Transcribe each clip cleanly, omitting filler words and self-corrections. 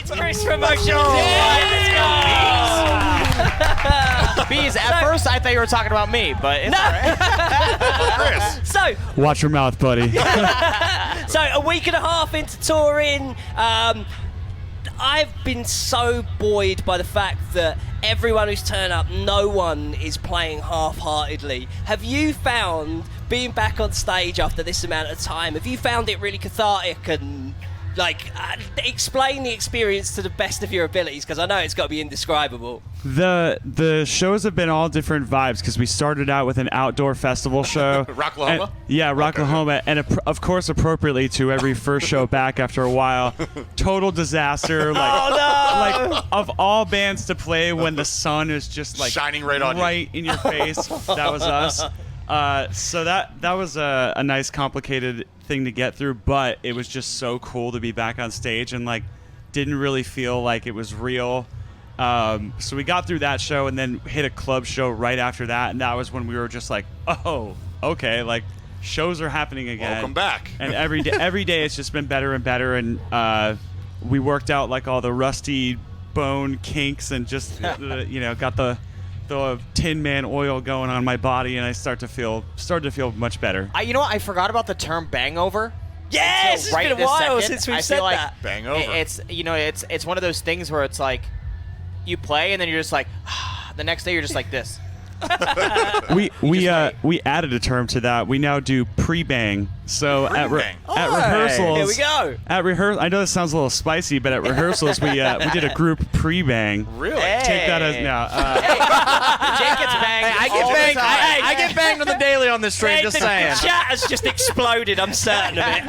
It's Chris from Motionless. Bees, at first I thought you were talking about me, but it's all right. Chris. So, Watch your mouth, buddy. so a week and a half into touring, I've been so buoyed by the fact that everyone who's turned up, no one is playing half-heartedly. Have you found, being back on stage after this amount of time, have you found it really cathartic and, like, explain the experience to the best of your abilities? Because I know it's got to be indescribable. The shows have been all different vibes because we started out with an outdoor festival show. Rocklahoma? Yeah, Rocklahoma, and of course appropriately to every first show back after a while. Total disaster. Like of all bands to play when the sun is just like shining right on you. in your face. That was us. So that was a nice complicated thing to get through, but it was just so cool to be back on stage and like didn't really feel like it was real. So we got through that show and then hit a club show right after that, and that was when we were just like, oh, okay, like shows are happening again. Welcome back. And every day it's just been better and better, and we worked out like all the rusty bone kinks and just got the Tin Man oil going on my body, and I started to feel much better. You know what? I forgot about the term bangover. Yes, it's right been a this while second. since we've I said feel like that. Bangover. It's one of those things where it's like you play and then you're just like the next day you're just like this. We added a term to that. We now do pre-bang. So at rehearsals, Here we go. At rehearsal, I know this sounds a little spicy, but at rehearsals we did a group pre-bang. Really? Hey. Take that as now. Jake gets banged. I get all the banged. time. I get banged on the daily on this train. Hey, Just the saying. chat has just exploded. I'm certain of it.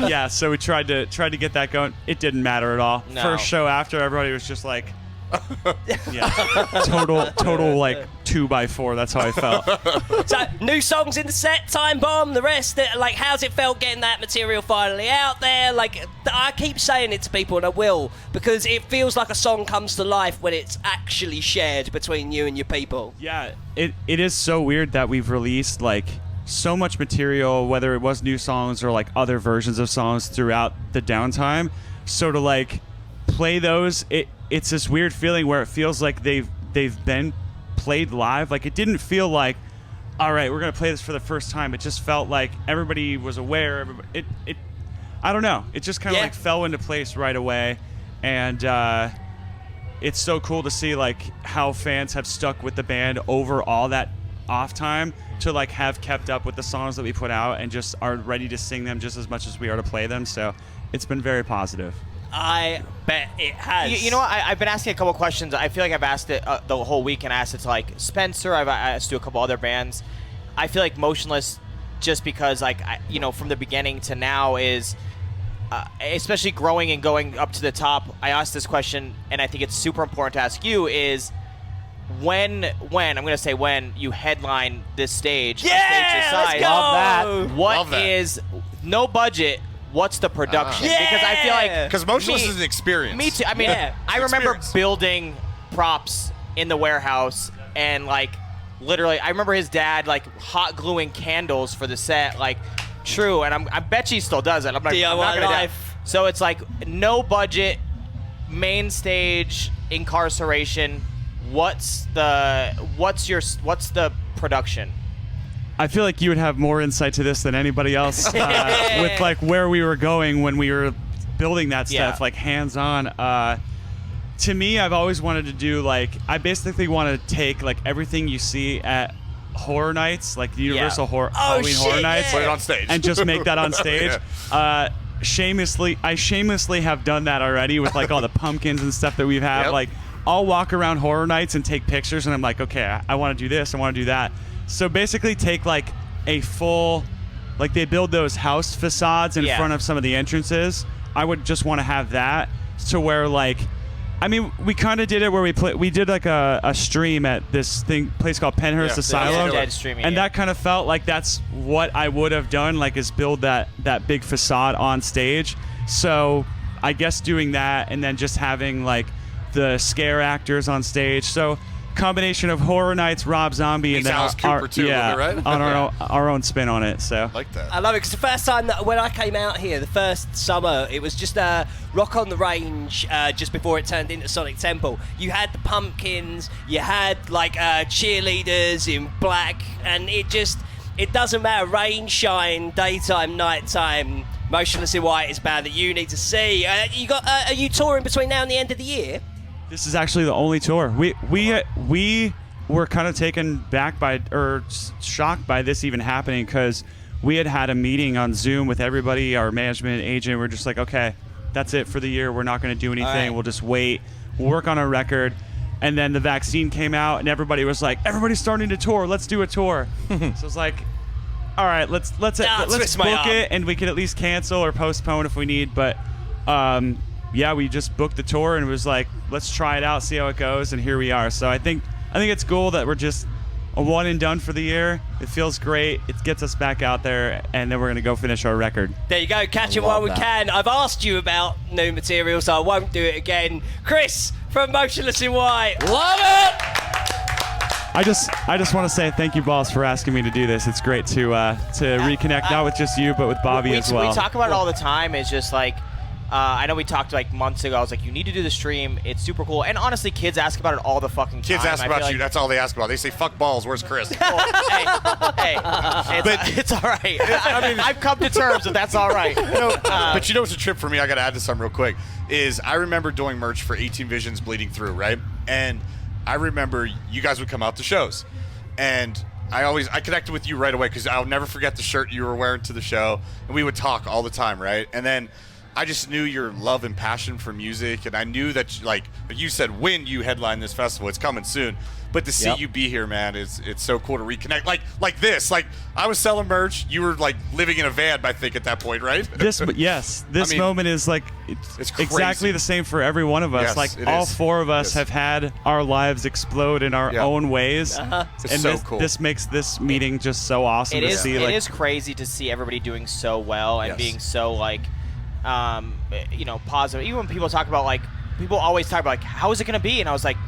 Yeah, so we tried to get that going. It didn't matter at all. No. First show after, everybody was just like, yeah, total like 2x4. That's how I felt. So, new songs in the set, Time Bomb, the rest. Like, how's it felt getting that material finally out there? Like, I keep saying it to people, and I will, because it feels like a song comes to life when it's actually shared between you and your people. Yeah, it is so weird that we've released like so much material, whether it was new songs or like other versions of songs throughout the downtime. So to like play those, it's this weird feeling where it feels like they've been played live. Like it didn't feel like, all right, we're gonna play this for the first time. It just felt like everybody was aware. I don't know. It just kind of like fell into place right away, and it's so cool to see like how fans have stuck with the band over all that off time to like have kept up with the songs that we put out and just are ready to sing them just as much as we are to play them. So it's been very positive. I bet it has. You know what? I've been asking a couple questions. I feel like I've asked it the whole week, and I asked it to like Spencer. I've asked to a couple other bands. I feel like Motionless, just because like from the beginning to now is, especially growing and going up to the top. I asked this question, and I think it's super important to ask you is when I'm gonna say when you headline this stage, a stage this size, let's go! Love that. What Love that. is no budget? What's the production? Yeah! Because I feel like Because Motionless is an experience. Me too. I mean, Yeah. I remember Experience. building props in the warehouse and like literally, I remember his dad like hot gluing candles for the set. Like, true, and I bet he still does it. I'm not DIY gonna doubt. life. So it's like no budget, main stage, Inkcarceration. What's the production? I feel like you would have more insight to this than anybody else with like where we were going when we were building that stuff, Yeah. like hands-on. To me, I've always wanted to do like, I basically want to take like everything you see at horror nights, like the Universal Halloween shit, Horror Nights, Put it on stage. and just make that on stage. Yeah. I shamelessly have done that already with like all the pumpkins and stuff that we've had. Yep. Like, I'll walk around horror nights and take pictures, and I'm like, okay, I want to do this, I want to do that. So basically take like a full, like they build those house facades in front of some of the entrances. I would just want to have that to where like, I mean, we kind of did it where we did like a stream at this place called Penhurst Asylum, Dead streaming, and that kind of felt like that's what I would have done, like is build that big facade on stage. So I guess doing that and then just having like the scare actors on stage. So combination of Horror Nights, Rob Zombie, and He's then Alice Cooper too, yeah, right? on our own spin on it. So like that. I love it because the first time that when I came out here, the first summer, it was just Rock on the Range just before it turned into Sonic Temple. You had the Pumpkins, you had like cheerleaders in black, and it doesn't matter, rain, shine, daytime, nighttime. Motionless in White is a band that you need to see. Are you touring between now and the end of the year? this is actually the only tour. We were kind of taken back by or shocked by this even happening because we had a meeting on Zoom with everybody, our management agent. We're just like, okay, that's it for the year. We're not going to do anything. Right. We'll just wait. We'll work on a record. And then the vaccine came out, and everybody was like, everybody's starting to tour. Let's do a tour. So it's like, all right, let's book it, and we can at least cancel or postpone if we need. But yeah, we just booked the tour and it was like, let's try it out, see how it goes, and here we are. So I think it's cool that we're just a one and done for the year. It feels great. It gets us back out there, and then we're gonna go finish our record. There you go, catch it while we can. I've asked you about new material, so I won't do it again. Chris from Motionless in White, love it. I just want to say thank you, Balz, for asking me to do this. It's great to reconnect, not with just you, but with Bobby as well. We talk about it all the time. It's just like, I know we talked like months ago. I was like, you need to do the stream. It's super cool. And honestly, kids ask about it all the fucking time. Kids ask about you. That's all they ask about. They say, fuck balls. Where's Chris? It's all right. I mean, I've come to terms that that's all right. But you know what's a trip for me? I got to add to something real quick. Is I remember doing merch for 18 Visions Bleeding Through, right? And I remember you guys would come out to shows. And I connected with you right away because I'll never forget the shirt you were wearing to the show. And we would talk all the time, right? And then I just knew your love and passion for music, and I knew that, like you said, when you headline this festival, it's coming soon. But to see you be here, man, it's so cool to reconnect. Like this. Like, I was selling merch. You were, like, living in a van, I think, at that point, right? This moment is, like, it's exactly the same for every one of us. Yes, like, it all is. four of us Yes. have had our lives explode in our own ways. It's And so cool. This makes this meeting just so awesome to see. It is crazy to see everybody doing so well and being so, like, positive. Even when people talk about, like, people always talk about, like, how is it going to be? And I was like,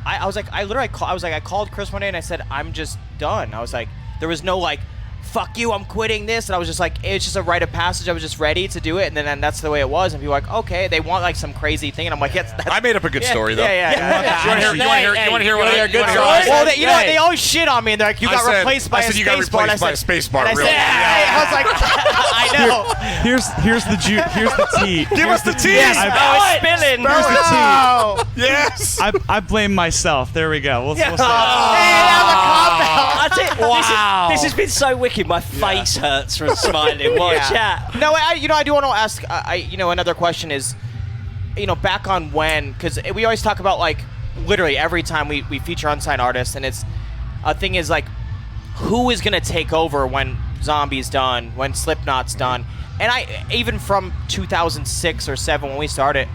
I called Chris one day and I said, I'm just done. I was like, there was no, like, fuck you, I'm quitting this. And I was just like, it's just a rite of passage. I was just ready to do it. And then that's the way it was. And people were like, okay, they want, like, some crazy thing. And I'm like, yes, that's, I made up a good story, though. Yeah. You want to hear what I good said? Well, they always shit on me. And they're like, you got replaced by a you got space bar. replaced by a space bar. And I said, I was like, I know. Here's the tea. Give us the tea. It's spilling. Here's the tea. Yes. I blame myself. There we go. We'll say it. That's it. Wow. This has been so wicked. My face hurts from smiling. What a chat. No, I do want to ask. Another question is, back on when, because we always talk about, like, literally every time we feature unsigned artists, and it's a thing is like, who is gonna take over when Zombie's done, when Slipknot's done, and even from 2006 or 7 when we started.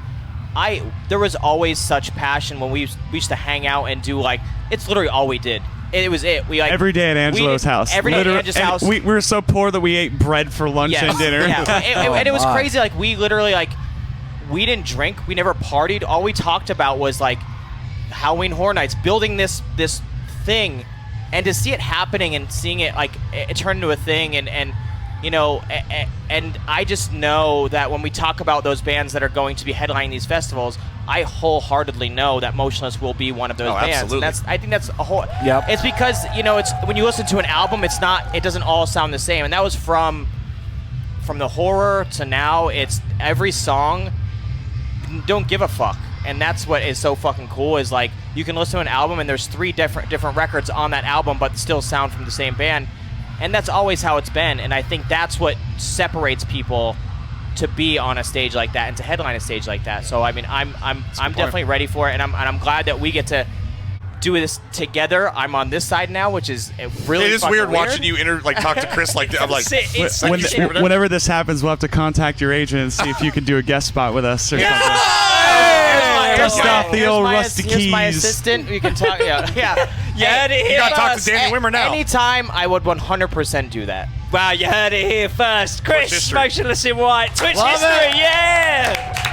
There was always such passion when we used to hang out and do, like, it's literally all we did. It was it. We, like, every day at Angelo's house. Every day at Angelo's house. We were so poor that we ate bread for lunch and dinner. Yeah. And it was crazy. Like, we literally, like, we didn't drink. We never partied. All we talked about was, like, Halloween Horror Nights, building this thing, and to see it happening and seeing it, like, it turn into a thing, and I just know that when we talk about those bands that are going to be headlining these festivals, I wholeheartedly know that Motionless will be one of those bands. Absolutely. And I think that's a whole. Yep. It's because it's when you listen to an album, it doesn't all sound the same, and that was from the horror to now. It's every song don't give a fuck, and that's what is so fucking cool. Is, like, you can listen to an album and there's 3 different records on that album, but still sound from the same band. And that's always how it's been, and I think that's what separates people to be on a stage like that and to headline a stage like that. So I mean, I'm definitely ready for it, and I'm glad that we get to do this together. I'm on this side now, which is really. It is weird watching you talk to Chris like that. I'm like, whenever this happens, we'll have to contact your agent and see if you can do a guest spot with us or something. Dust off the old rusty keys. Here's my assistant. You can talk. Yeah. You heard it here you gotta talk to first. Danny Wimmer now. Anytime, I would 100% do that. Wow, you heard it here first. Chris, history. Motionless in White, Twitch history, yeah!